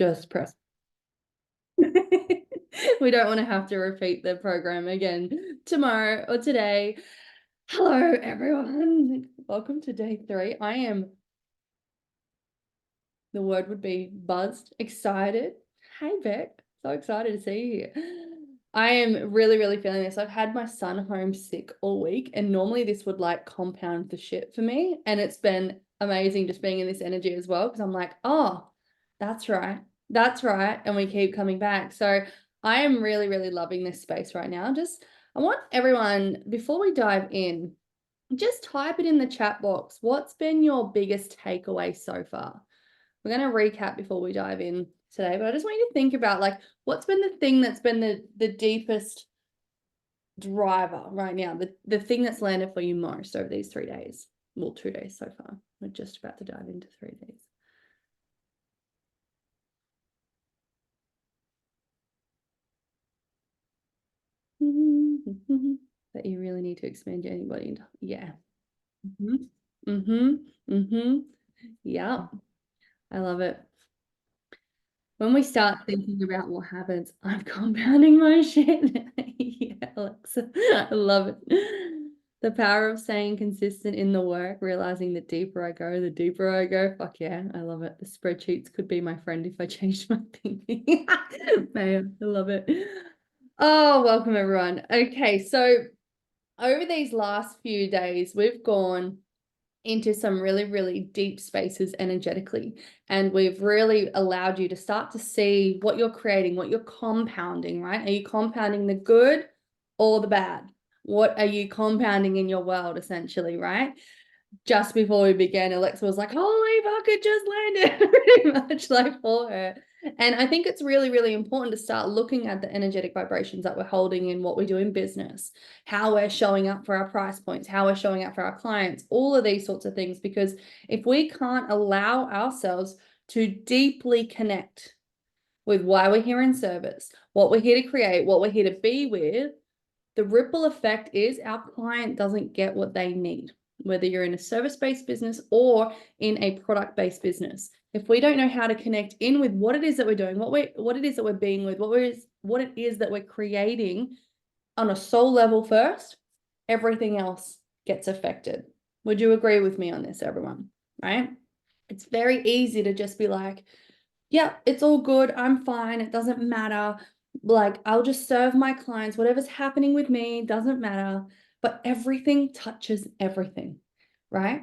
just press. We don't want to have to repeat the program again tomorrow or today. Hello, everyone. Welcome to day 3. The word would be buzzed, excited. Hey, Beck. So excited to see you. I am really, really feeling this. I've had my son home sick all week, and normally this would like compound the shit for me. And it's been amazing just being in this energy as well, because I'm like, oh, that's right. That's right. And we keep coming back. So I am really, really loving this space right now. I want everyone, before we dive in, just type it in the chat box. What's been your biggest takeaway so far? We're going to recap before we dive in today, but I just want you to think about like what's been the thing that's been the deepest driver right now, the thing that's landed for you most over these 3 days. Well, 2 days so far. We're just about to dive into 3 days. That you really need to expand your embodied. Yeah. Yeah. I love it. When we start thinking about what happens, I'm compounding my shit. Yeah, Alexa. I love it. The power of staying consistent in the work, realizing the deeper I go, the deeper I go. Fuck yeah, I love it. The spreadsheets could be my friend if I changed my thinking. Man, I love it. Oh, welcome everyone. Okay, so over these last few days, we've gone into some really, really deep spaces energetically. And we've really allowed you to start to see what you're creating, what you're compounding, right? Are you compounding the good or the bad? What are you compounding in your world, essentially, right? Just before we began, Alexa was like, holy fuck, it just landed, pretty much like for her. And I think it's really, really important to start looking at the energetic vibrations that we're holding in what we do in business, how we're showing up for our price points, how we're showing up for our clients, all of these sorts of things. Because if we can't allow ourselves to deeply connect with why we're here in service, what we're here to create, what we're here to be with, the ripple effect is our client doesn't get what they need, whether you're in a service-based business or in a product-based business. If we don't know how to connect in with what it is that we're doing, what it is that we're being with, what it is that we're creating on a soul level first, everything else gets affected. Would you agree with me on this, everyone? Right? It's very easy to just be like, yeah, it's all good. I'm fine. It doesn't matter. Like, I'll just serve my clients. Whatever's happening with me doesn't matter. But everything touches everything, right?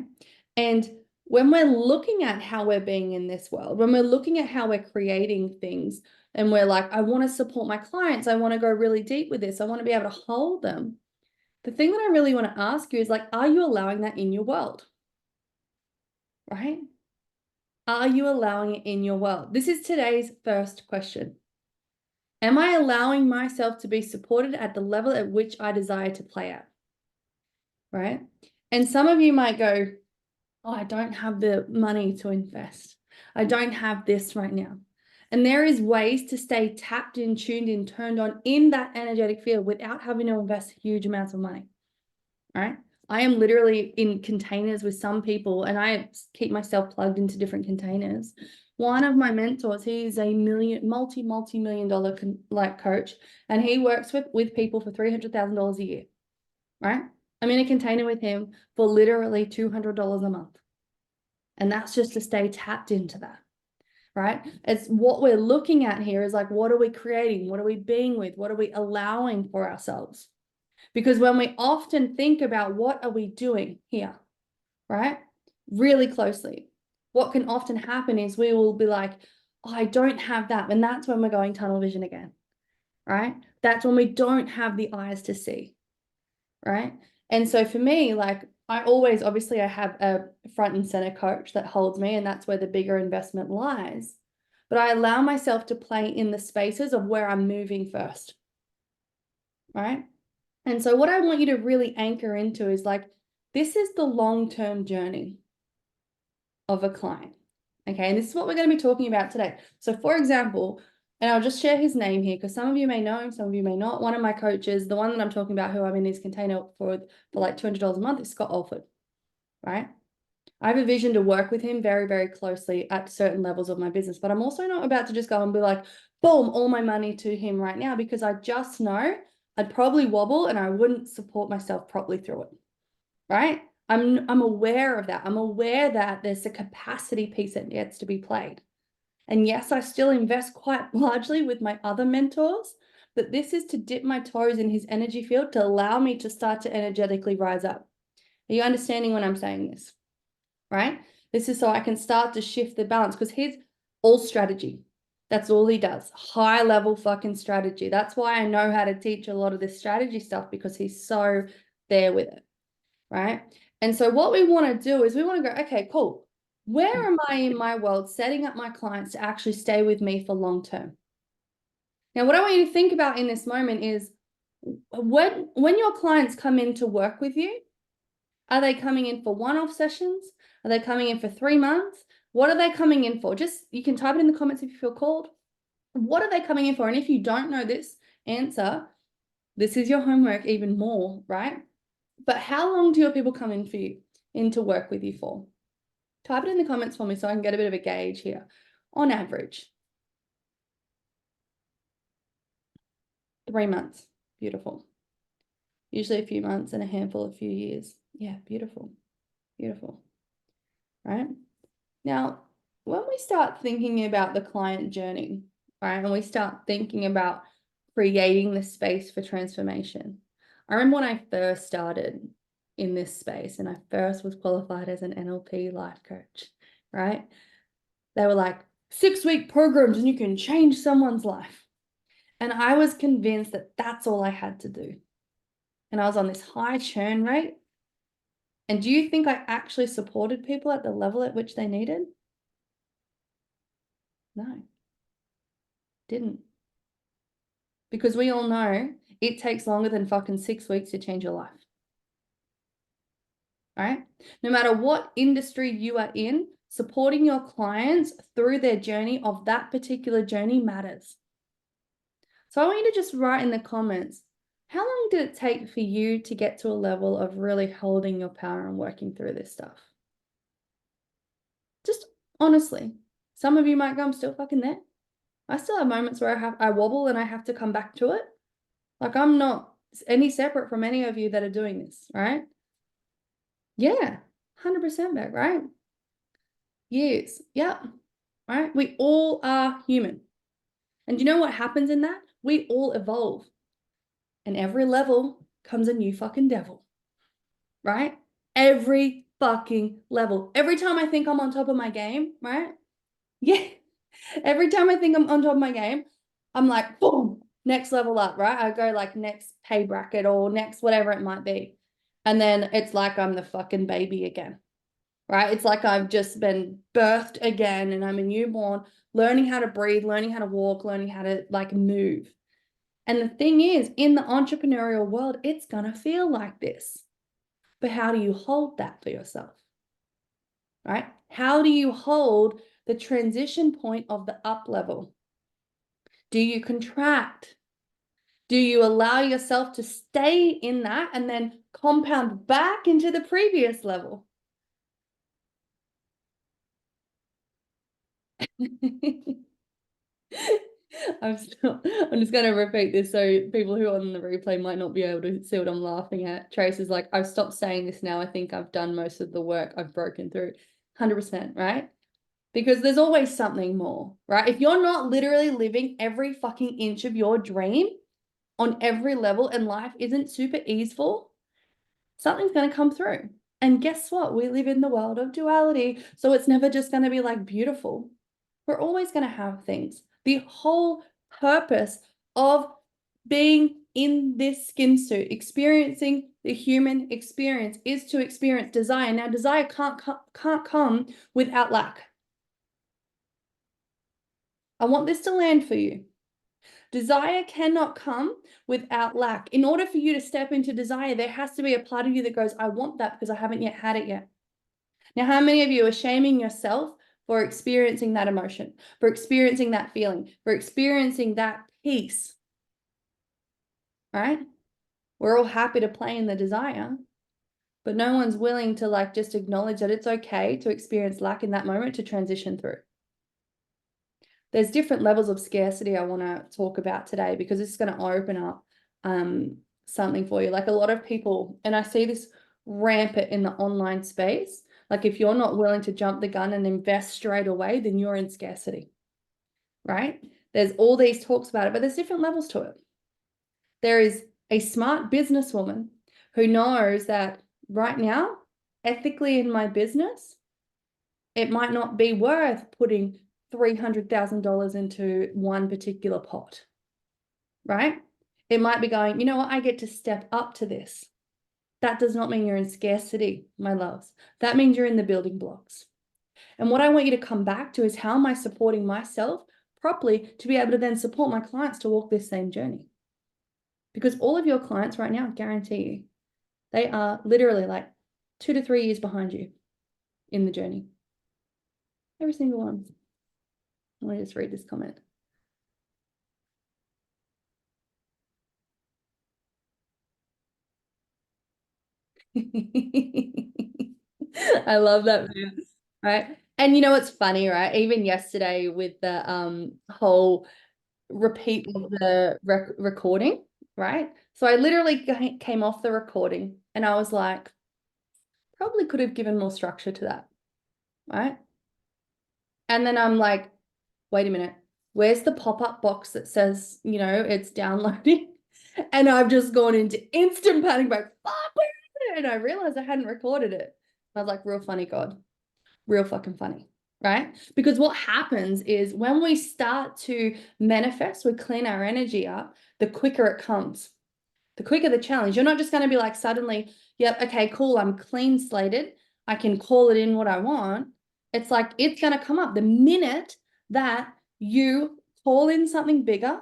And when we're looking at how we're being in this world, when we're looking at how we're creating things, and we're like, I want to support my clients. I want to go really deep with this. I want to be able to hold them. The thing that I really want to ask you is like, are you allowing that in your world? Right? Are you allowing it in your world? This is today's first question. Am I allowing myself to be supported at the level at which I desire to play at? Right? And some of you might go, oh, I don't have the money to invest. I don't have this right now. And there is ways to stay tapped in, tuned in, turned on in that energetic field without having to invest huge amounts of money. Right? I am literally in containers with some people, and I keep myself plugged into different containers. One of my mentors, he's a multi-million dollar coach, and he works with people for $300,000 a year, right? I'm in a container with him for literally $200 a month. And that's just to stay tapped into that, right? It's what we're looking at here is like, what are we creating? What are we being with? What are we allowing for ourselves? Because when we often think about what are we doing here, right? Really closely, what can often happen is we will be like, oh, I don't have that. And that's when we're going tunnel vision again, right? That's when we don't have the eyes to see, right? And so for me, like I always, obviously I have a front and center coach that holds me, and that's where the bigger investment lies. But I allow myself to play in the spaces of where I'm moving first, right? And so what I want you to really anchor into is like, this is the long-term journey of a client. Okay, and this is what we're going to be talking about today. So for example, and I'll just share his name here because some of you may know him, some of you may not. One of my coaches, the one that I'm talking about who I'm in his container for like $200 a month is Scott Alford, right? I have a vision to work with him very, very closely at certain levels of my business, but I'm also not about to just go and be like, boom, all my money to him right now, because I just know I'd probably wobble and I wouldn't support myself properly through it, right? I'm aware of that. I'm aware that there's a capacity piece that gets to be played. And yes, I still invest quite largely with my other mentors, but this is to dip my toes in his energy field to allow me to start to energetically rise up. Are you understanding when I'm saying this? Right? This is so I can start to shift the balance, because he's all strategy. That's all he does. High level fucking strategy. That's why I know how to teach a lot of this strategy stuff, because he's so there with it. Right? And so what we want to do is we want to go, okay, cool. Where am I in my world setting up my clients to actually stay with me for long term? Now, what I want you to think about in this moment is when your clients come in to work with you, are they coming in for one-off sessions? Are they coming in for 3 months? What are they coming in for? Just, you can type it in the comments if you feel called. What are they coming in for? And if you don't know this answer, this is your homework even more, right? But how long do your people come in for you, in to work with you for? Type it in the comments for me so I can get a bit of a gauge here. On average, 3 months. Beautiful. Usually a few months and a handful of few years. Yeah, beautiful. Beautiful. Right? Now, when we start thinking about the client journey, right, and we start thinking about creating the space for transformation, I remember when I first started in this space and I first was qualified as an NLP life coach, right? They were like 6-week programs and you can change someone's life. And I was convinced that that's all I had to do. And I was on this high churn rate. And do you think I actually supported people at the level at which they needed? No, didn't. Because we all know it takes longer than fucking 6 weeks to change your life. Right? No matter what industry you are in, supporting your clients through their journey of that particular journey matters. So I want you to just write in the comments, how long did it take for you to get to a level of really holding your power and working through this stuff? Just honestly, some of you might go, I'm still fucking there. I still have moments where I wobble and I have to come back to it. Like, I'm not any separate from any of you that are doing this, right? Yeah, 100% back, right? Years, yeah, right? We all are human. And you know what happens in that? We all evolve. And every level comes a new fucking devil, right? Every fucking level. Every time I think I'm on top of my game, right? Yeah. Every time I think I'm on top of my game, I'm like, boom, next level up, right? I go like next pay bracket or next whatever it might be. And then it's like I'm the fucking baby again, right? It's like I've just been birthed again and I'm a newborn, learning how to breathe, learning how to walk, learning how to like move. And the thing is, in the entrepreneurial world, it's going to feel like this. But how do you hold that for yourself, right? How do you hold the transition point of the up level? Do you contract? Do you allow yourself to stay in that and then compound back into the previous level? I'm just going to repeat this so people who are on the replay might not be able to see what I'm laughing at. Trace is like, I've stopped saying this now. I think I've done most of the work. I've broken through 100%, right? Because there's always something more, right? If you're not literally living every fucking inch of your dream on every level and life isn't super easeful, something's going to come through. And guess what? We live in the world of duality. So it's never just going to be like beautiful. We're always going to have things. The whole purpose of being in this skin suit, experiencing the human experience, is to experience desire. Now, desire can't come without lack. I want this to land for you. Desire cannot come without lack. In order for you to step into desire, there has to be a part of you that goes, I want that because I haven't yet had it yet. Now, how many of you are shaming yourself for experiencing that emotion, for experiencing that feeling, for experiencing that peace? Right? We're all happy to play in the desire, but no one's willing to like just acknowledge that it's okay to experience lack in that moment to transition through. There's different levels of scarcity I want to talk about today because it's going to open up something for you. Like a lot of people, and I see this rampant in the online space. Like if you're not willing to jump the gun and invest straight away, then you're in scarcity, right? There's all these talks about it, but there's different levels to it. There is a smart businesswoman who knows that right now, ethically in my business, it might not be worth putting $300,000 into one particular pot, right? It might be going, you know what, I get to step up to this. That does not mean you're in scarcity, my loves. That means you're in the building blocks. And what I want you to come back to is how am I supporting myself properly to be able to then support my clients to walk this same journey? Because all of your clients right now, I guarantee you, they are literally like 2 to 3 years behind you in the journey. Every single one. Let me just read this comment. I love that, right? And you know what's funny, right? Even yesterday with the whole repeat of the recording, right? So I literally came off the recording and I was like, probably could have given more structure to that, right? And then I'm like, wait a minute, where's the pop-up box that says, you know, it's downloading? And I've just gone into instant panic, like, fuck, where is it? And I realized I hadn't recorded it. I was like, real funny, God, real fucking funny, right? Because what happens is when we start to manifest, we clean our energy up, the quicker it comes, the quicker the challenge. You're not just going to be like suddenly, yep, okay, cool, I'm clean slated. I can call it in what I want. It's like, it's going to come up the minute that you call in something bigger,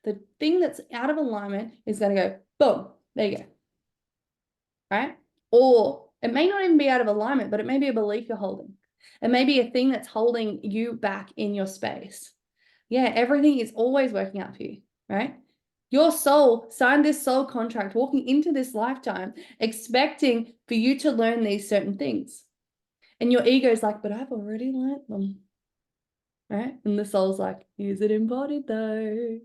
the thing that's out of alignment is going to go, boom, there you go. Right? Or it may not even be out of alignment, but it may be a belief you're holding. It may be a thing that's holding you back in your space. Yeah, everything is always working out for you, right? Your soul signed this soul contract walking into this lifetime, expecting for you to learn these certain things. And your ego is like, but I've already learned them. Right? And the soul's like, is it embodied though?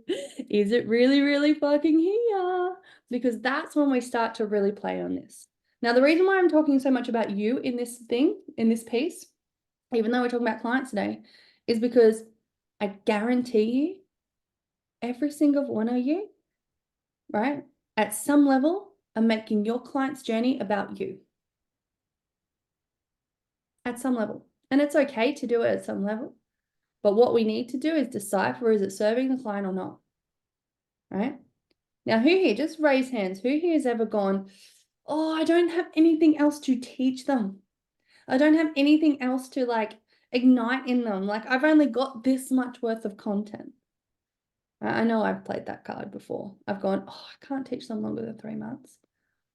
Is it really, really fucking here? Because that's when we start to really play on this. Now, the reason why I'm talking so much about you in this thing, in this piece, even though we're talking about clients today, is because I guarantee you, every single one of you, right, at some level, are making your client's journey about you. At some level. And it's okay to do it at some level. But what we need to do is decipher, is it serving the client or not? Right? Now, who here, just raise hands, who here has ever gone, oh, I don't have anything else to teach them. I don't have anything else to like ignite in them. Like I've only got this much worth of content. I know I've played that card before. I've gone, oh, I can't teach them longer than 3 months.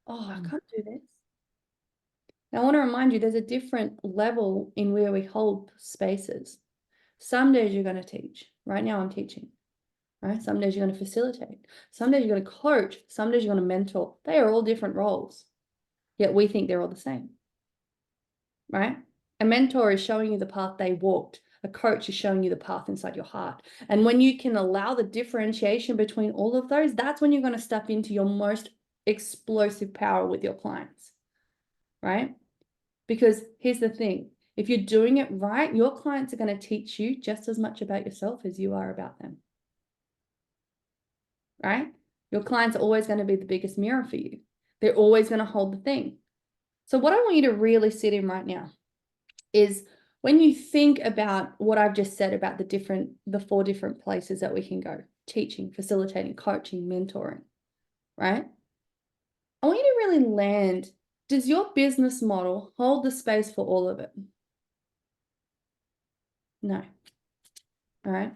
Oh, I can't do this. Now, I want to remind you, there's a different level in where we hold spaces. Some days you're going to teach. Right now I'm teaching. Right? Some days you're going to facilitate. Some days you're going to coach. Some days you're going to mentor. They are all different roles. Yet we think they're all the same. Right? A mentor is showing you the path they walked. A coach is showing you the path inside your heart. And when you can allow the differentiation between all of those, that's when you're going to step into your most explosive power with your clients. Right? Because here's the thing. If you're doing it right, your clients are going to teach you just as much about yourself as you are about them. Right? Your clients are always going to be the biggest mirror for you. They're always going to hold the thing. So what I want you to really sit in right now is when you think about what I've just said about the 4 different places that we can go, teaching, facilitating, coaching, mentoring, right? I want you to really land, does your business model hold the space for all of it? No. All right.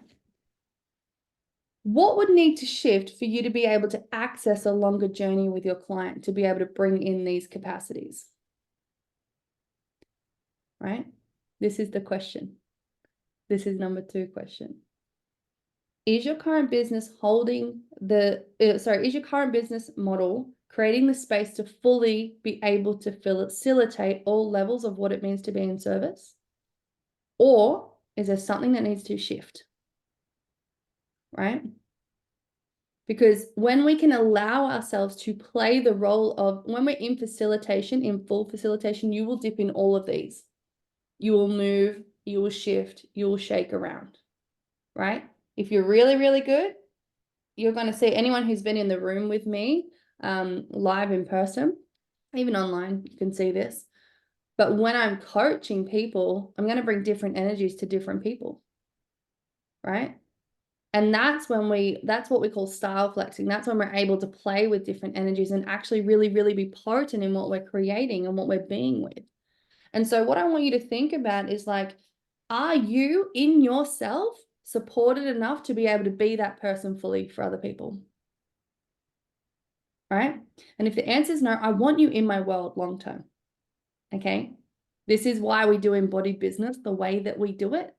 What would need to shift for you to be able to access a longer journey with your client to be able to bring in these capacities? Right? This is the question. This is number 2 question. Is your current business is your current business model creating the space to fully be able to facilitate all levels of what it means to be in service? Or is there something that needs to shift? Right? Because when we can allow ourselves to play the role of, when we're in facilitation, in full facilitation, you will dip in all of these. You will move, you will shift, you will shake around, right? If you're really, really good, you're going to see anyone who's been in the room with me, live in person, even online, you can see this. But when I'm coaching people, I'm going to bring different energies to different people, right? And that's what we call style flexing. That's when we're able to play with different energies and actually really, really be potent in what we're creating and what we're being with. And so what I want you to think about is like, are you in yourself supported enough to be able to be that person fully for other people? Right? And if the answer is no, I want you in my world long term. Okay? This is why we do embodied business the way that we do it,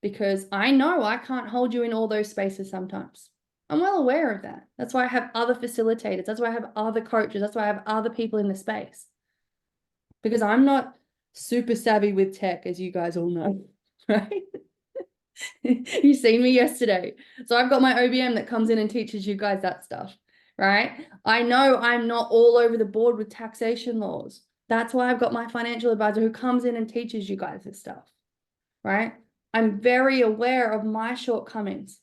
because I know I can't hold you in all those spaces sometimes. I'm well aware of that. That's why I have other facilitators. That's why I have other coaches. That's why I have other people in the space. Because I'm not super savvy with tech, as you guys all know, right? You seen me yesterday. So I've got my OBM that comes in and teaches you guys that stuff, right? I know I'm not all over the board with taxation laws. That's why I've got my financial advisor who comes in and teaches you guys this stuff, right? I'm very aware of my shortcomings.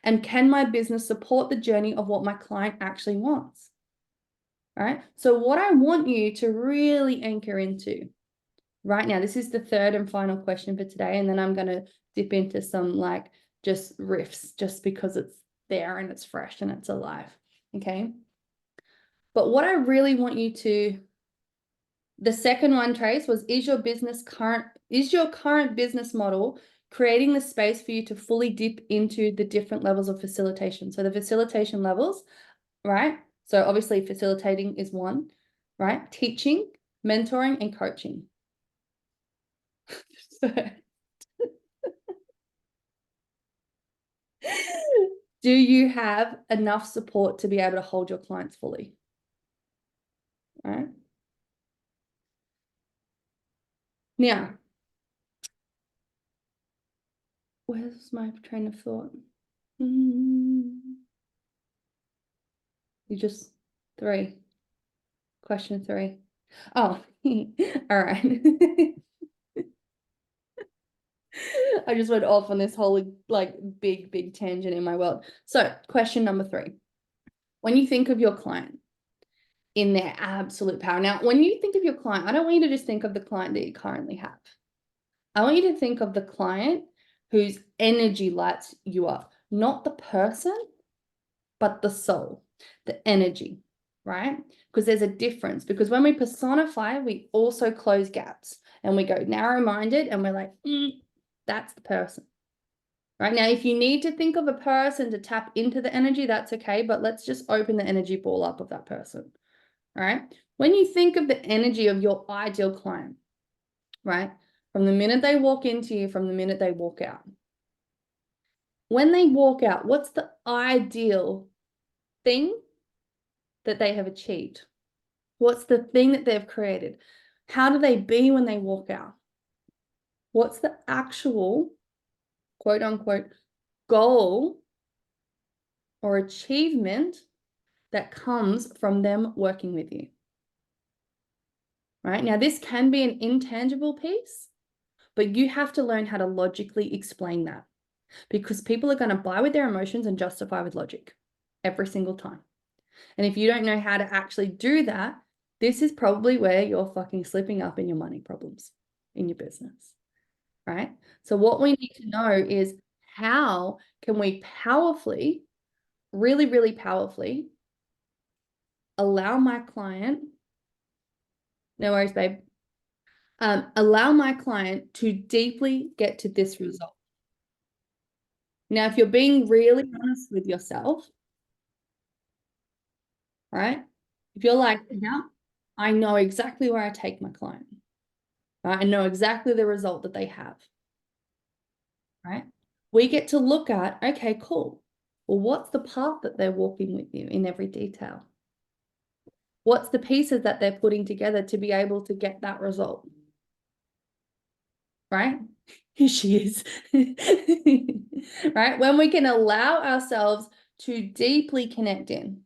And can my business support the journey of what my client actually wants? Right? So what I want you to really anchor into right now, this is the third and final question for today, and then I'm going to dip into some like just riffs, just because it's there and it's fresh and it's alive. Okay. But what I really want you to, the second one, Trace, was, is your current business model creating the space for you to fully dip into the different levels of facilitation? So the facilitation levels, right? So obviously facilitating is one, right? Teaching, mentoring, and coaching. Do you have enough support to be able to hold your clients fully? All right. Now, where's my train of thought? You just three. Question three. Oh, all right. I just went off on this whole like big tangent in my world. So question number three. When you think of your client in their absolute power. Now, when you think of your client, I don't want you to just think of the client that you currently have. I want you to think of the client whose energy lights you up, not the person, but the soul, the energy, right? Because there's a difference. Because when we personify, we also close gaps and we go narrow-minded and we're like, that's the person. Right now, if you need to think of a person to tap into the energy, that's okay. But let's just open the energy ball up of that person. All right. When you think of the energy of your ideal client, right? From the minute they walk into you, from the minute they walk out. When they walk out, what's the ideal thing that they have achieved? What's the thing that they've created? How do they be when they walk out? What's the actual quote unquote goal or achievement that comes from them working with you? Right now, this can be an intangible piece, but you have to learn how to logically explain that, because people are going to buy with their emotions and justify with logic every single time. And if you don't know how to actually do that, this is probably where you're fucking slipping up in your money problems in your business, right? So what we need to know is, how can we powerfully, really, really powerfully allow my client, no worries, babe, allow my client to deeply get to this result. Now, if you're being really honest with yourself, right? If you're like, yeah, I know exactly where I take my client, right? I know exactly the result that they have, right? We get to look at, okay, cool. Well, what's the path that they're walking with you in every detail? What's the pieces that they're putting together to be able to get that result? Right? Here she is. Right? When we can allow ourselves to deeply connect in,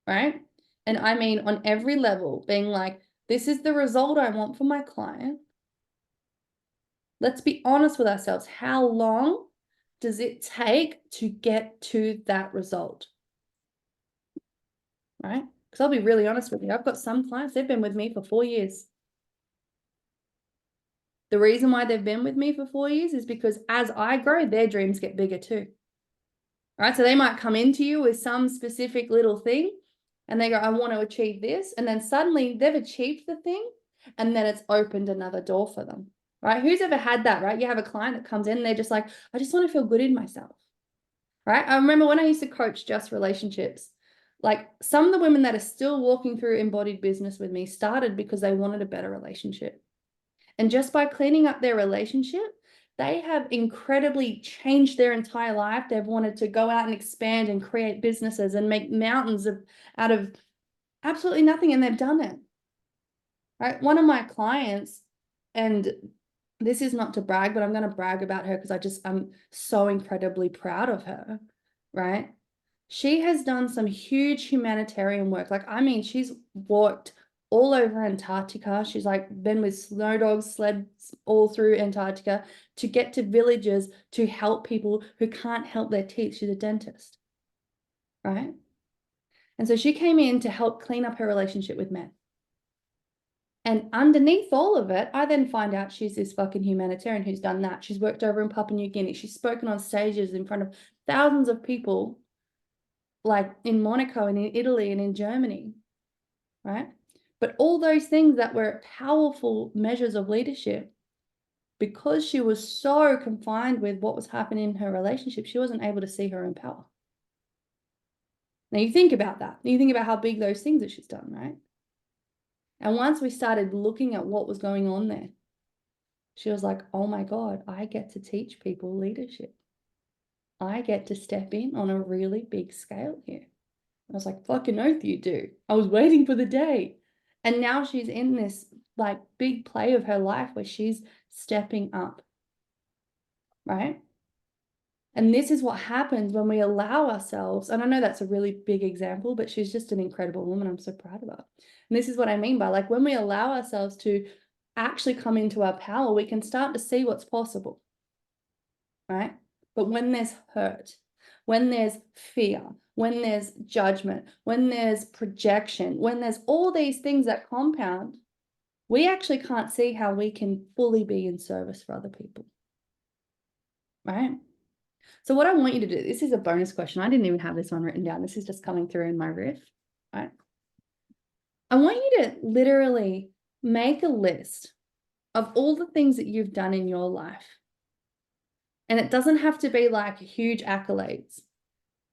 right? And I mean on every level, being like, this is the result I want for my client. Let's be honest with ourselves. How long does it take to get to that result? Right? Because I'll be really honest with you. I've got some clients, they've been with me for 4 years. The reason why they've been with me for 4 years is because as I grow, their dreams get bigger too. Right? So they might come into you with some specific little thing and they go, I want to achieve this. And then suddenly they've achieved the thing and then it's opened another door for them. Right? Who's ever had that, right? You have a client that comes in and they're just like, I just want to feel good in myself. Right? I remember when I used to coach just relationships, like some of the women that are still walking through embodied business with me started because they wanted a better relationship. And just by cleaning up their relationship, they have incredibly changed their entire life. They've wanted to go out and expand and create businesses and make mountains out of absolutely nothing, and they've done it. Right? One of my clients, and this is not to brag, but I'm going to brag about her because I'm so incredibly proud of her, right? She has done some huge humanitarian work. Like, I mean, she's walked all over Antarctica. She's like been with snow dogs, sleds all through Antarctica to get to villages to help people who can't help their teeth. She's a dentist, right? And so she came in to help clean up her relationship with men. And underneath all of it, I then find out she's this fucking humanitarian who's done that. She's worked over in Papua New Guinea. She's spoken on stages in front of thousands of people, like in Monaco and in Italy and in Germany, right? But all those things that were powerful measures of leadership, because she was so confined with what was happening in her relationship, she wasn't able to see her own power. Now you think about that. You think about how big those things that she's done, right? And once we started looking at what was going on there, she was like, oh my God, I get to teach people leadership. I get to step in on a really big scale here. I was like, fucking oath you do. I was waiting for the day. And now she's in this like big play of her life where she's stepping up, right? And this is what happens when we allow ourselves, and I know that's a really big example, but she's just an incredible woman. I'm so proud of her. And this is what I mean by like when we allow ourselves to actually come into our power, we can start to see what's possible, right? But when there's hurt, when there's fear, when there's judgment, when there's projection, when there's all these things that compound, we actually can't see how we can fully be in service for other people, right? So what I want you to do, this is a bonus question. I didn't even have this one written down. This is just coming through in my riff, right? I want you to literally make a list of all the things that you've done in your life. And it doesn't have to be like huge accolades.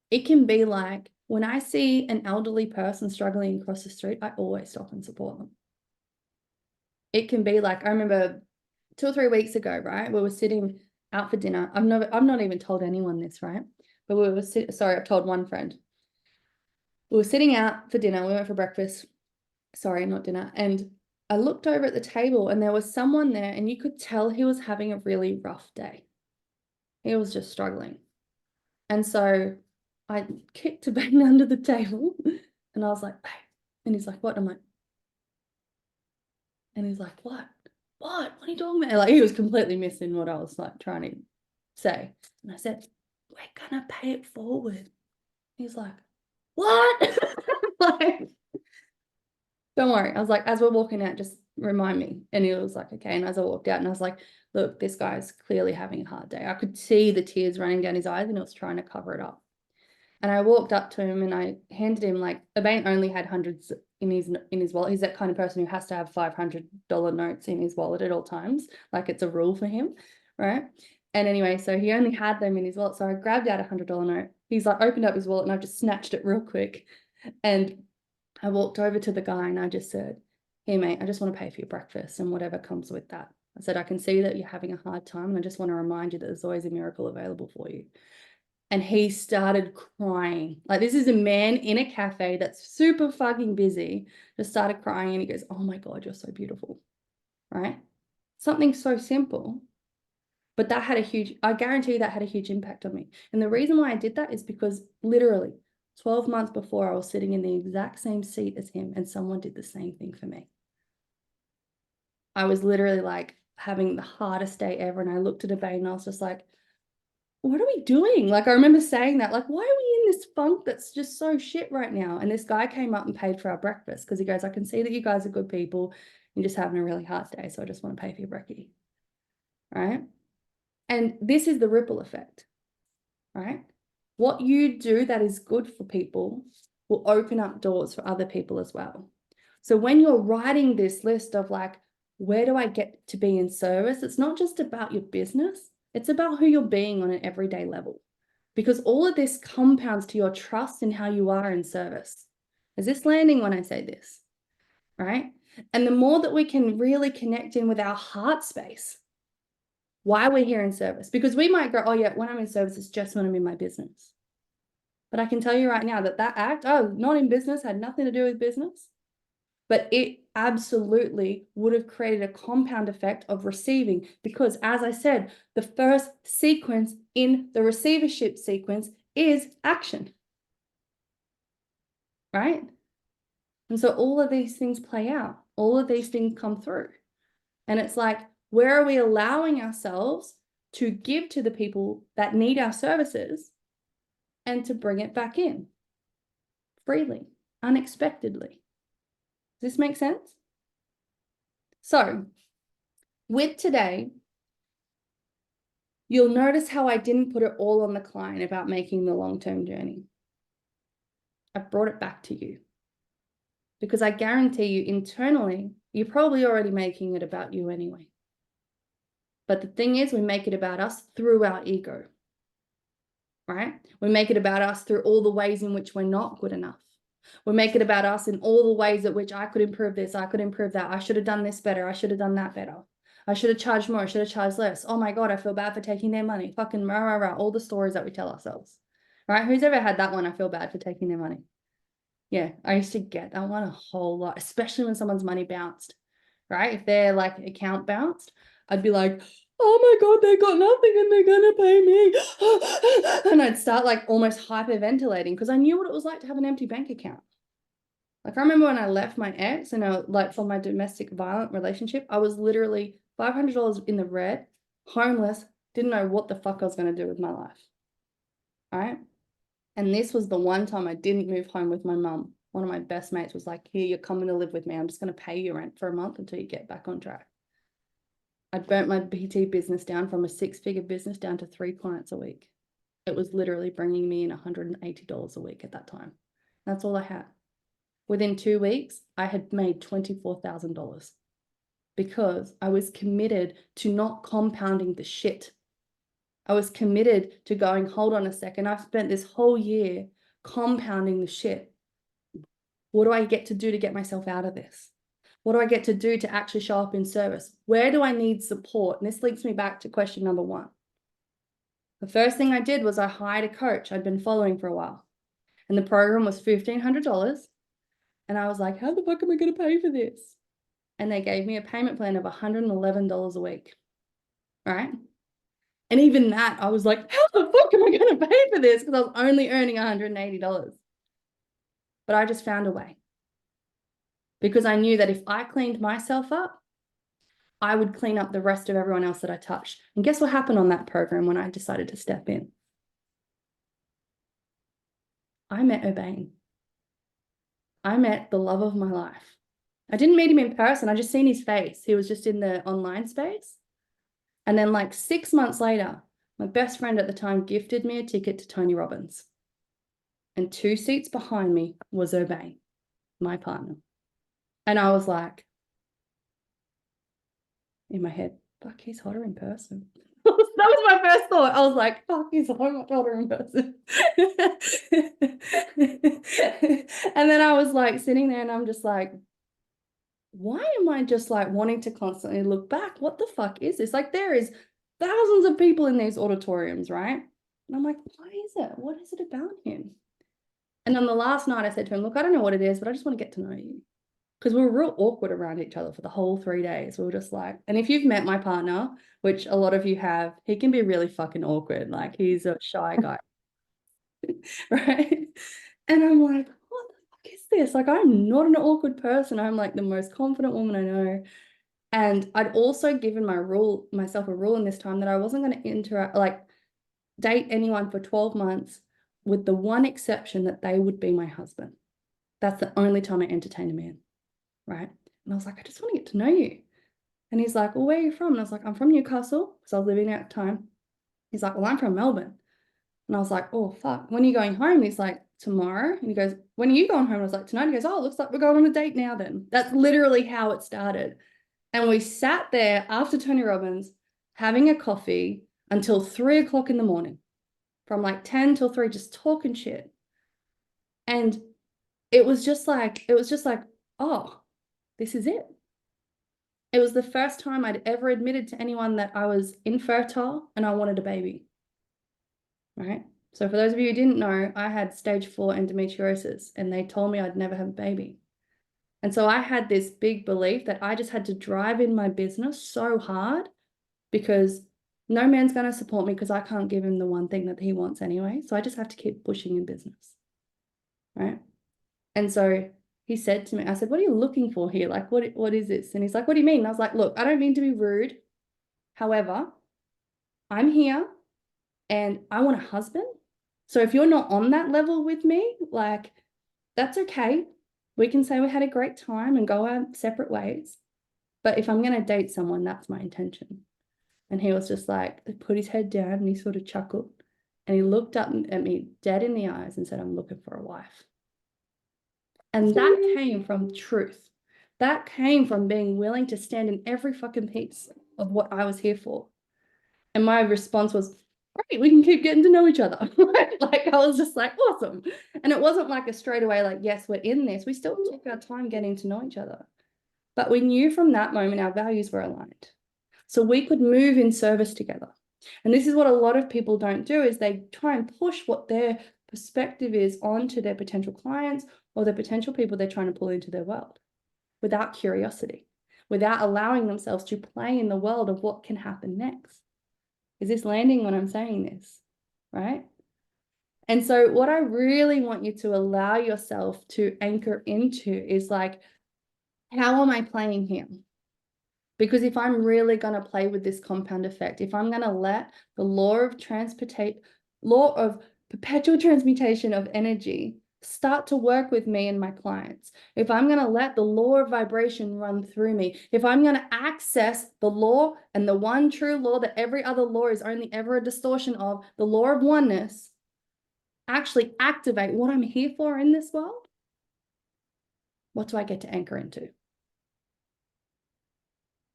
It can be like when I see an elderly person struggling across the street, I always stop and support them. It can be like, I remember 2 or 3 weeks ago, right? We were sitting out for dinner. I've not even told anyone this, right? But we were sorry, I've told one friend. We were sitting out for dinner. We went for breakfast. Sorry, not dinner. And I looked over at the table and there was someone there and you could tell he was having a really rough day. He was just struggling. And so I kicked a bang under the table and I was like, hey. And he's like, what? I'm like, and he's like, what? What are you talking about? Like he was completely missing what I was like trying to say. And I said, we're gonna pay it forward. He's like, what? Like, don't worry. I was like, as we're walking out, just remind me. And he was like, okay. And as I walked out and I was like, look, this guy's clearly having a hard day. I could see the tears running down his eyes and he was trying to cover it up. And I walked up to him and I handed him, like, Urbain only had hundreds in his wallet. He's that kind of person who has to have $500 notes in his wallet at all times. Like it's a rule for him, right? And anyway, so he only had them in his wallet. So I grabbed out $100 note. He's like opened up his wallet and I just snatched it real quick. And I walked over to the guy and I just said, hey mate, I just want to pay for your breakfast and whatever comes with that. I said, I can see that you're having a hard time and I just want to remind you that there's always a miracle available for you. And he started crying. Like, this is a man in a cafe that's super fucking busy, just started crying, and he goes, oh my God, you're so beautiful, right? Something so simple, but that had a huge, I guarantee you that had a huge impact on me. And the reason why I did that is because literally 12 months before, I was sitting in the exact same seat as him, and someone did the same thing for me. I was literally like having the hardest day ever, and I looked at Embodied and I was just like, what are we doing? Like, I remember saying that, like, why are we in this funk that's just so shit right now? And this guy came up and paid for our breakfast because he goes, I can see that you guys are good people. You're just having a really hard day, so I just want to pay for your brekkie, right? And this is the ripple effect, right? What you do that is good for people will open up doors for other people as well. So when you're writing this list of like, where do I get to be in service? It's not just about your business. It's about who you're being on an everyday level, because all of this compounds to your trust in how you are in service. Is this landing when I say this, right? And the more that we can really connect in with our heart space, why we're here in service, because we might go, oh yeah, when I'm in service, it's just when I'm in my business. But I can tell you right now that that act, oh, not in business, had nothing to do with business, but it absolutely would have created a compound effect of receiving, because as I said, the first sequence in the receivership sequence is action, right? And so all of these things play out, all of these things come through. And it's like, where are we allowing ourselves to give to the people that need our services and to bring it back in freely, unexpectedly? Does this make sense? So with today, you'll notice how I didn't put it all on the client about making the long-term journey. I've brought it back to you, because I guarantee you internally, you're probably already making it about you anyway. But the thing is, we make it about us through our ego, right? We make it about us through all the ways in which we're not good enough. We make it about us in all the ways at which I could improve this, I could improve that, I should have done this better, I should have done that better. I should have charged more, I should have charged less. Oh my God, I feel bad for taking their money. Fucking rah, rah, rah. All the stories that we tell ourselves, right? Who's ever had that one? I feel bad for taking their money. Yeah, I used to get that one a whole lot, especially when someone's money bounced, right? If their like account bounced, I'd be like, oh my God, they got nothing and they're gonna pay me. And I'd start like almost hyperventilating because I knew what it was like to have an empty bank account. Like, I remember when I left my ex and like for my domestic violent relationship, I was literally $500 in the red, homeless, didn't know what the fuck I was going to do with my life. All right. And this was the one time I didn't move home with my mum. One of my best mates was like, here, you're coming to live with me. I'm just going to pay you rent for a month until you get back on track. I burnt my BT business down from a 6-figure business down to 3 clients a week. It was literally bringing me in $180 a week at that time. That's all I had. Within 2 weeks, I had made $24,000 because I was committed to not compounding the shit. I was committed to going, hold on a second, I've spent this whole year compounding the shit. What do I get to do to get myself out of this? What do I get to do to actually show up in service? Where do I need support? And this links me back to question number 1. The first thing I did was I hired a coach I'd been following for a while. And the program was $1,500. And I was like, how the fuck am I going to pay for this? And they gave me a payment plan of $111 a week, right? And even that, I was like, how the fuck am I going to pay for this? Because I was only earning $180. But I just found a way. Because I knew that if I cleaned myself up, I would clean up the rest of everyone else that I touched. And guess what happened on that program when I decided to step in? I met Urbane. I met the love of my life. I didn't meet him in person. I just seen his face. He was just in the online space. And then like 6 months later, my best friend at the time gifted me a ticket to Tony Robbins. And 2 seats behind me was Urbane, my partner. And I was like, in my head, fuck, he's hotter in person. That was my first thought. I was like, fuck, he's so much hotter in person. And then I was like sitting there and I'm just like, why am I just like wanting to constantly look back? What the fuck is this? Like, there is thousands of people in these auditoriums, right? And I'm like, why is it? What is it about him? And then the last night I said to him, look, I don't know what it is, but I just want to get to know you. Because we were real awkward around each other for the whole 3 days. We were just like, and if you've met my partner, which a lot of you have, he can be really fucking awkward. Like he's a shy guy, right? And I'm like, what the fuck is this? Like, I'm not an awkward person. I'm like the most confident woman I know. And I'd also given myself a rule in this time that I wasn't going to interact, like date anyone for 12 months with the one exception that they would be my husband. That's the only time I entertain a man, right? And I was like, I just want to get to know you. And he's like, well, where are you from? And I was like, I'm from Newcastle, because I was living there at the time. He's like, well, I'm from Melbourne. And I was like, oh, fuck. When are you going home? And he's like, tomorrow. And he goes, when are you going home? And I was like, tonight. He goes, oh, looks like we're going on a date now then. That's literally how it started. And we sat there after Tony Robbins having a coffee until 3 o'clock in the morning, from like 10 till 3, just talking shit. And it was just like, oh, this is it. It was the first time I'd ever admitted to anyone that I was infertile and I wanted a baby, right? So for those of you who didn't know, I had stage 4 endometriosis and they told me I'd never have a baby. And so I had this big belief that I just had to drive in my business so hard because no man's going to support me because I can't give him the one thing that he wants anyway. So I just have to keep pushing in business, right? And so he said to me, I said, what are you looking for here? Like, what is this? And he's like, what do you mean? And I was like, look, I don't mean to be rude. However, I'm here and I want a husband. So if you're not on that level with me, like, that's okay. We can say we had a great time and go our separate ways. But if I'm going to date someone, that's my intention. And he was just like, he put his head down and he sort of chuckled. And he looked up at me dead in the eyes and said, I'm looking for a wife. And that came from truth. That came from being willing to stand in every fucking piece of what I was here for. And my response was, great, we can keep getting to know each other. Like I was just like, awesome. And it wasn't like a straightaway, like, yes, we're in this. We still took our time getting to know each other. But we knew from that moment our values were aligned. So we could move in service together. And this is what a lot of people don't do is they try and push what their perspective is onto their potential clients or the potential people they're trying to pull into their world without curiosity, without allowing themselves to play in the world of what can happen next. Is this landing when I'm saying this, right? And so what I really want you to allow yourself to anchor into is like, how am I playing here? Because if I'm really going to play with this compound effect, if I'm going to let the law of perpetual transmutation of energy start to work with me and my clients, if I'm going to let the law of vibration run through me, if I'm going to access the law and the one true law that every other law is only ever a distortion of, the law of oneness, actually activate what I'm here for in this world, what do I get to anchor into?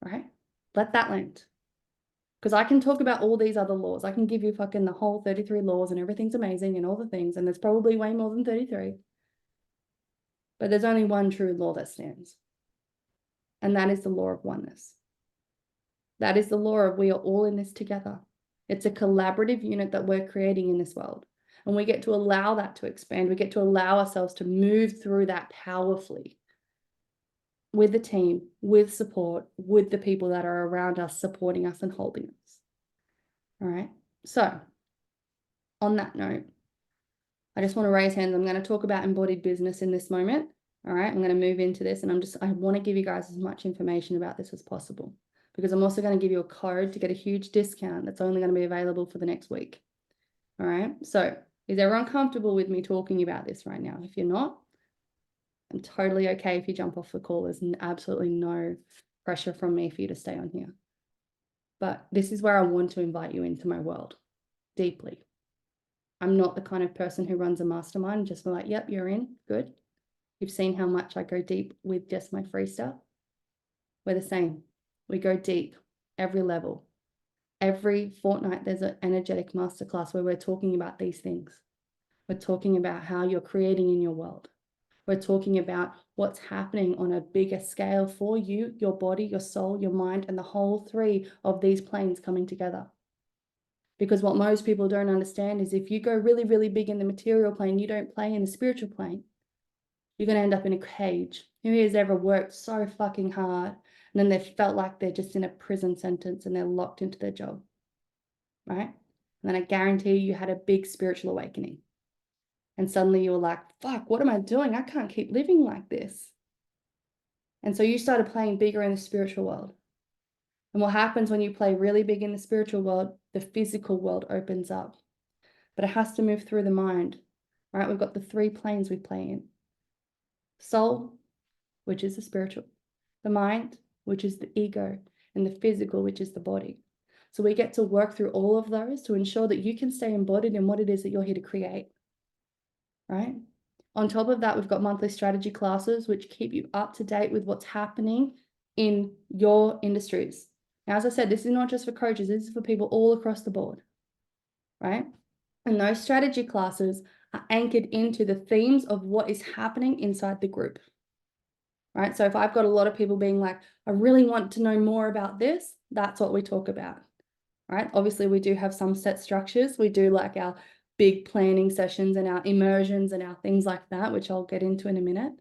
Right? Let that land. Because I can talk about all these other laws. I can give you fucking the whole 33 laws and everything's amazing and all the things. And there's probably way more than 33. But there's only one true law that stands. And that is the law of oneness. That is the law of we are all in this together. It's a collaborative unit that we're creating in this world. And we get to allow that to expand. We get to allow ourselves to move through that powerfully with the team, with support, with the people that are around us, supporting us and holding us. All right. So on that note, I just want to raise hands. I'm going to talk about embodied business in this moment. All right. I'm going to move into this and I want to give you guys as much information about this as possible because I'm also going to give you a code to get a huge discount that's only going to be available for the next week. All right. So is everyone comfortable with me talking about this right now? If you're not, I'm totally okay if you jump off the call. There's absolutely no pressure from me for you to stay on here. But this is where I want to invite you into my world deeply. I'm not the kind of person who runs a mastermind and just be like, yep, you're in, good. You've seen how much I go deep with just my free stuff. We're the same. We go deep every level. Every fortnight, there's an energetic masterclass where we're talking about these things. We're talking about how you're creating in your world. We're talking about what's happening on a bigger scale for you, your body, your soul, your mind, and the whole three of these planes coming together. Because what most people don't understand is if you go really, really big in the material plane, you don't play in the spiritual plane. You're going to end up in a cage. Who has ever worked so fucking hard and then they've felt like they're just in a prison sentence and they're locked into their job, right? And then I guarantee you had a big spiritual awakening. And suddenly you were like, fuck, what am I doing? I can't keep living like this. And so you started playing bigger in the spiritual world. And what happens when you play really big in the spiritual world, the physical world opens up. But it has to move through the mind, right? We've got the 3 planes we play in. Soul, which is the spiritual, the mind, which is the ego, and the physical, which is the body. So we get to work through all of those to ensure that you can stay embodied in what it is that you're here to create, right? On top of that, we've got monthly strategy classes, which keep you up to date with what's happening in your industries. Now, as I said, this is not just for coaches, this is for people all across the board, right? And those strategy classes are anchored into the themes of what is happening inside the group, right? So if I've got a lot of people being like, I really want to know more about this, that's what we talk about, right? Obviously, we do have some set structures. We do like our big planning sessions and our immersions and our things like that, which I'll get into in a minute.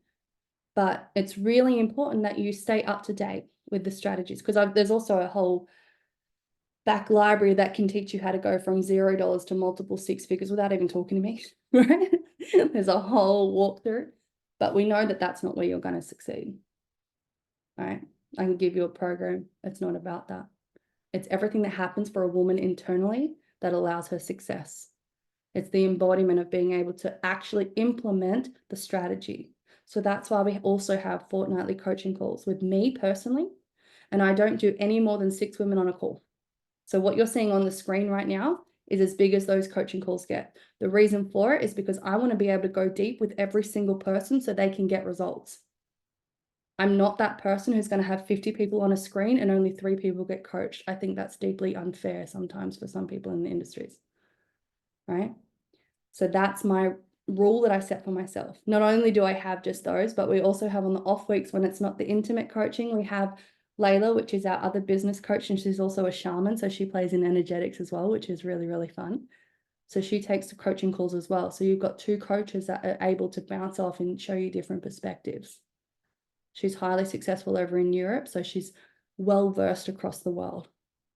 But it's really important that you stay up to date with the strategies, because there's also a whole back library that can teach you how to go from $0 to multiple 6 figures without even talking to me, right? There's a whole walkthrough, but we know that that's not where you're going to succeed, right? I can give you a program. It's not about that. It's everything that happens for a woman internally that allows her success. It's the embodiment of being able to actually implement the strategy. So that's why we also have fortnightly coaching calls with me personally, and I don't do any more than 6 women on a call. So what you're seeing on the screen right now is as big as those coaching calls get. The reason for it is because I want to be able to go deep with every single person so they can get results. I'm not that person who's going to have 50 people on a screen and only 3 people get coached. I think that's deeply unfair sometimes for some people in the industries, right? So that's my rule that I set for myself. Not only do I have just those, but we also have on the off weeks when it's not the intimate coaching, we have Layla, which is our other business coach, and she's also a shaman. So she plays in energetics as well, which is really, really fun. So she takes the coaching calls as well. So you've got 2 coaches that are able to bounce off and show you different perspectives. She's highly successful over in Europe, so she's well versed across the world,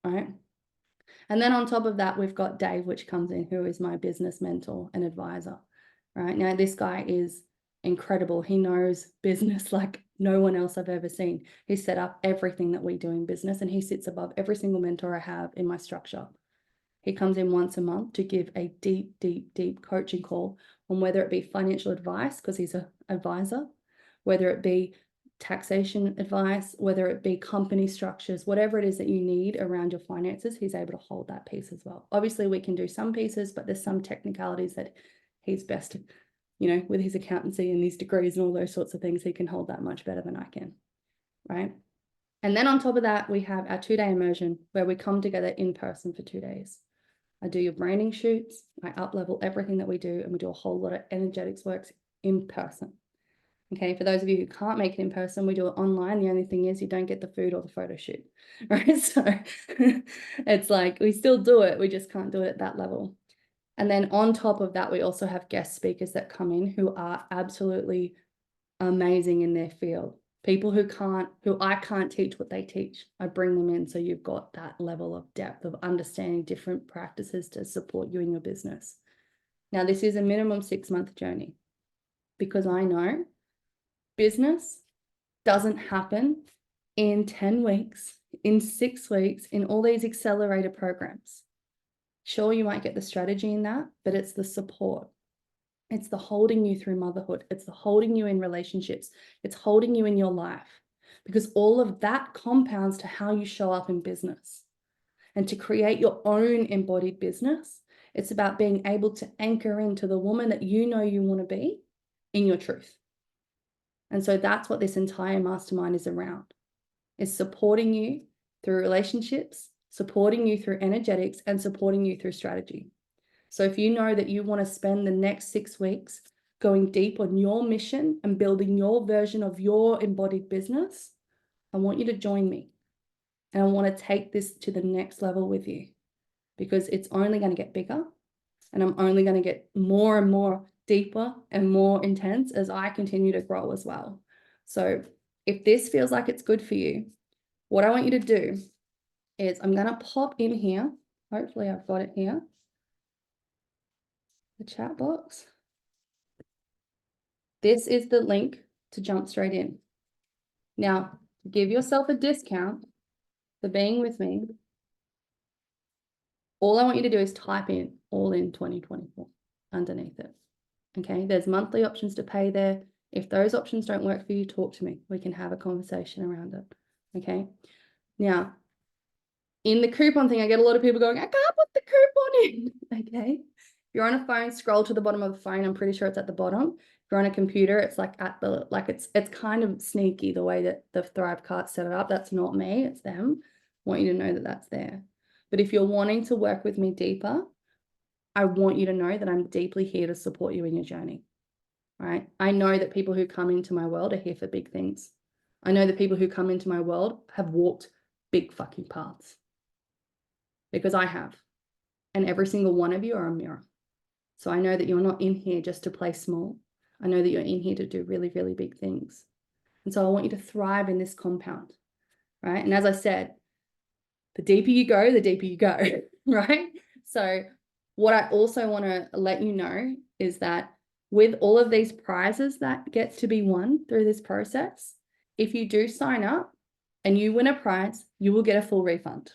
right? And then on top of that, we've got Dave, which comes in, who is my business mentor and advisor, right? Now, this guy is incredible. He knows business like no one else I've ever seen. He's set up everything that we do in business, and he sits above every single mentor I have in my structure. He comes in once a month to give a deep, deep, deep coaching call on whether it be financial advice, because he's an advisor, whether it be taxation advice, whether it be company structures, whatever it is that you need around your finances, he's able to hold that piece as well. Obviously, we can do some pieces, but there's some technicalities that he's best, with his accountancy and his degrees and all those sorts of things, he can hold that much better than I can, right? And then on top of that, we have our 2-day immersion where we come together in person for 2 days. I do your branding shoots, I up-level everything that we do, and we do a whole lot of energetics works in person. Okay, for those of you who can't make it in person, we do it online. The only thing is you don't get the food or the photo shoot, right? So it's like we still do it, we just can't do it at that level. And then on top of that, we also have guest speakers that come in who are absolutely amazing in their field. People who I can't teach what they teach. I bring them in so you've got that level of depth of understanding different practices to support you in your business. Now, this is a minimum 6-month journey because I know business doesn't happen in 10 weeks, in 6 weeks, in all these accelerator programs. Sure, you might get the strategy in that, but it's the support. It's the holding you through motherhood. It's the holding you in relationships. It's holding you in your life, because all of that compounds to how you show up in business. And to create your own embodied business, it's about being able to anchor into the woman that you know you want to be in your truth. And so that's what this entire mastermind is around, is supporting you through relationships, supporting you through energetics, and supporting you through strategy. So if you know that you want to spend the next 6 weeks going deep on your mission and building your version of your embodied business, I want you to join me. And I want to take this to the next level with you, because it's only going to get bigger, and I'm only going to get more and more deeper and more intense as I continue to grow as well. So if this feels like it's good for you, what I want you to do is I'm going to pop in here. Hopefully I've got it here. The chat box. This is the link to jump straight in. Now, give yourself a discount for being with me. All I want you to do is type in all in 2024 underneath it. Okay, there's monthly options to pay there. If those options don't work for you, talk to me. We can have a conversation around it. Okay, now in the coupon thing, I get a lot of people going, I can't put the coupon in. Okay, if you're on a phone, scroll to the bottom of the phone. I'm pretty sure it's at the bottom. If you're on a computer, it's like at the, like it's kind of sneaky the way that the Thrive cart set it up. That's not me, it's them. I want you to know that that's there. But if you're wanting to work with me deeper, I want you to know that I'm deeply here to support you in your journey, right? I know that people who come into my world are here for big things. I know that people who come into my world have walked big fucking paths, because I have. And every single one of you are a mirror. So I know that you're not in here just to play small. I know that you're in here to do really, really big things. And so I want you to thrive in this compound, right? And as I said, the deeper you go, the deeper you go, right? So what I also want to let you know is that with all of these prizes that gets to be won through this process, if you do sign up and you win a prize, you will get a full refund,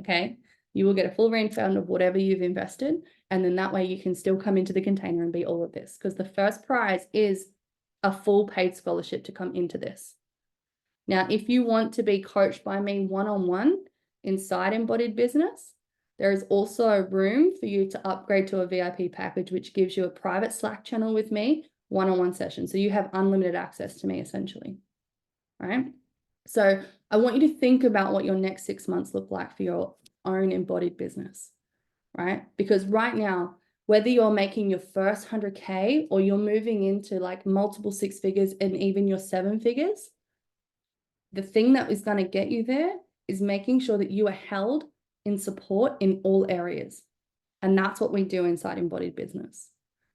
okay? You will get a full refund of whatever you've invested, and then that way you can still come into the container and be all of this, because the first prize is a full paid scholarship to come into this. Now, if you want to be coached by me one-on-one inside Embodied Business, there is also a room for you to upgrade to a VIP package, which gives you a private Slack channel with me, one-on-one session. So you have unlimited access to me essentially, right? So I want you to think about what your next 6 months look like for your own embodied business, right? Because right now, whether you're making your first 100K or you're moving into like multiple 6 figures and even your 7 figures, the thing that is going to get you there is making sure that you are held in support in all areas. And that's what we do inside Embodied Business.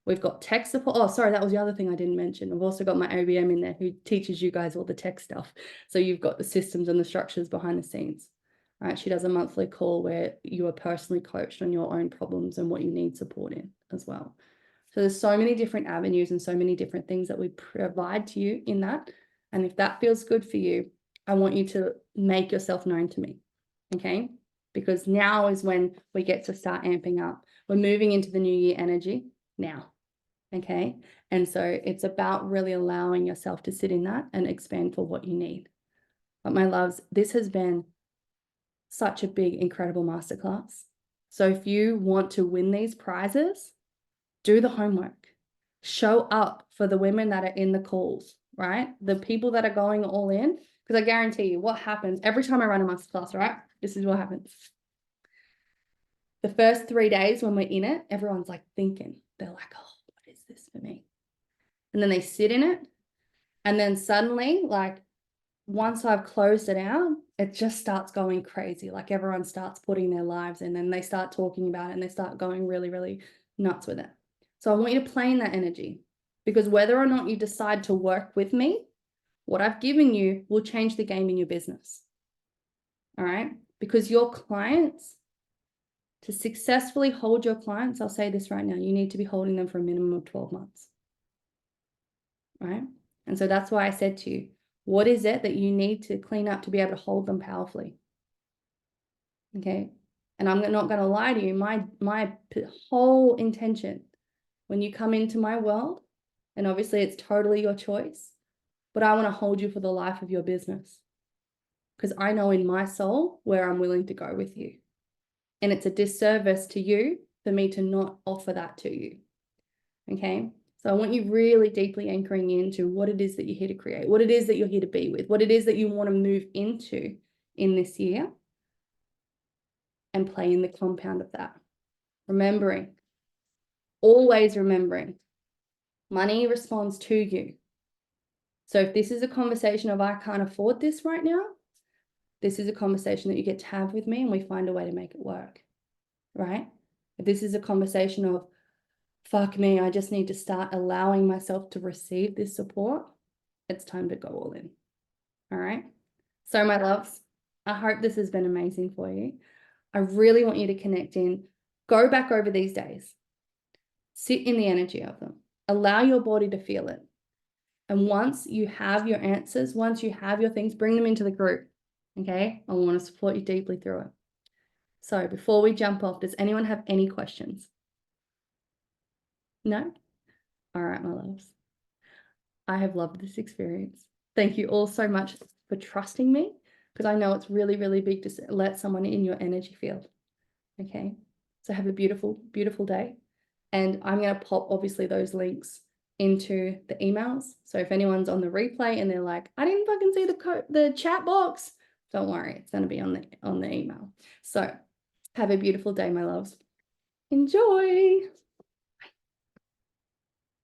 We've got tech support. Oh, sorry, that was the other thing I didn't mention. We've also got my OBM in there who teaches you guys all the tech stuff. So you've got the systems and the structures behind the scenes. Right? She does a monthly call where you are personally coached on your own problems and what you need support in as well. So there's so many different avenues and so many different things that we provide to you in that. And if that feels good for you, I want you to make yourself known to me, okay? Because now is when we get to start amping up. We're moving into the new year energy now, okay? And so it's about really allowing yourself to sit in that and expand for what you need. But my loves, this has been such a big, incredible masterclass. So if you want to win these prizes, do the homework. Show up for the women that are in the calls, right? The people that are going all in. Because I guarantee you what happens every time I run a masterclass, right? This is what happens. The first 3 days when we're in it, everyone's like thinking, they're like, oh, what is this for me? And then they sit in it. And then suddenly, like, once I've closed it out, it just starts going crazy. Like everyone starts putting their lives in and they start talking about it and they start going really, really nuts with it. So I want you to play in that energy, because whether or not you decide to work with me, what I've given you will change the game in your business. All right? Because your clients, to successfully hold your clients, I'll say this right now, you need to be holding them for a minimum of 12 months. Right? And so that's why I said to you, what is it that you need to clean up to be able to hold them powerfully? Okay. And I'm not going to lie to you. My whole intention when you come into my world, and obviously it's totally your choice, but I want to hold you for the life of your business, because I know in my soul where I'm willing to go with you. And it's a disservice to you for me to not offer that to you. Okay. So I want you really deeply anchoring into what it is that you're here to create, what it is that you're here to be with, what it is that you want to move into in this year, and play in the compound of that. Remembering, always remembering, money responds to you. So if this is a conversation of I can't afford this right now, this is a conversation that you get to have with me and we find a way to make it work, right? If this is a conversation of, fuck me, I just need to start allowing myself to receive this support, it's time to go all in. All right. So, my loves, I hope this has been amazing for you. I really want you to connect in, go back over these days, sit in the energy of them, allow your body to feel it. And once you have your answers, once you have your things, bring them into the group. Okay. I want to support you deeply through it. So, before we jump off, does anyone have any questions? No? All right, my loves. I have loved this experience. Thank you all so much for trusting me, because I know it's really, really big to let someone in your energy field. Okay. So have a beautiful, beautiful day. And I'm going to pop obviously those links into the emails. So if anyone's on the replay and they're like, I didn't fucking see the chat box, don't worry, it's going to be on the email. So have a beautiful day, my loves. Enjoy.